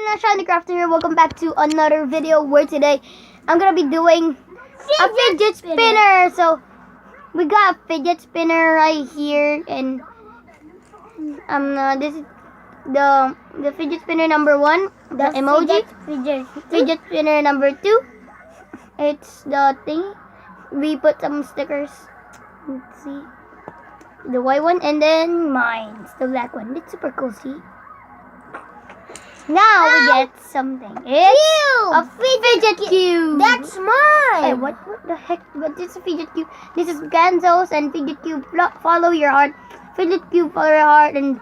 Shiny Crafter here. Welcome back to another video where today I'm gonna be doing a fidget spinner. So we got a fidget spinner right here, and this is the fidget spinner number 1, the emoji. Fidget spinner number 2, it's the thing. We put some stickers. Let's see, the white one, and then mine's the black one. It's super cool. See. Now we get something. It's a fidget cube. That's mine. Hey, what the heck? But this is a fidget cube. This is Ganzo's and fidget cube. Follow your heart. Fidget cube, follow your heart, and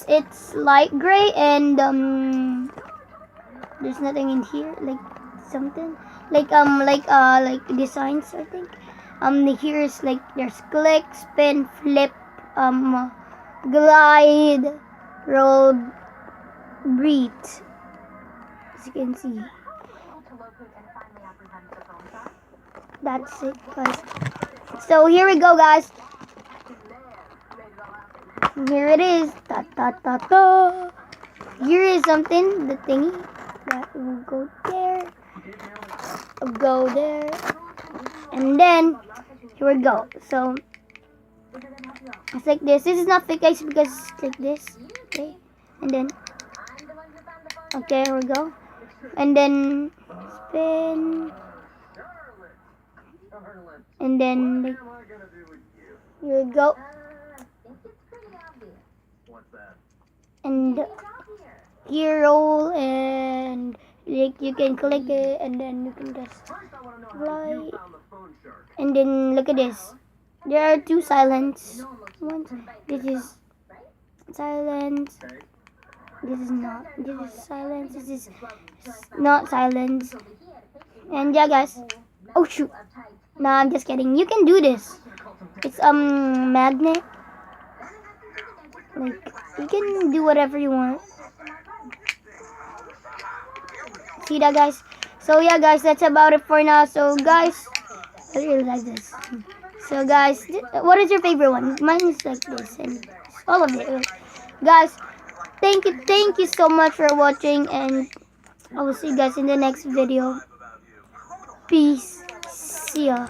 it's light gray, and there's nothing in here, like something like designs, I think. Here's like there's click, spin, flip, glide, roll, breathe, as you can see. That's it, guys. So here we go, guys. Here it is. Ta ta ta ta. Here is something, the thingy that will go there, and then here we go. So it's like this. This is not fake, guys, because it's like this. Okay, and then okay, here we go, and then spin, and then like, here we go, and here roll, and like you can click it, and then you can just fly, and then look at this. There are 2 silence ones. This is silence. This is not. This is silence. This is not silence. And yeah, guys. Oh shoot! Nah, I'm just kidding. You can do this. It's magnet. Like you can do whatever you want. See that, guys? So yeah, guys, that's about it for now. So guys, I really like this. So guys, what is your favorite one? Mine is like this, and all of it. Guys, thank you so much for watching, and I will see you guys in the next video. Peace. See ya.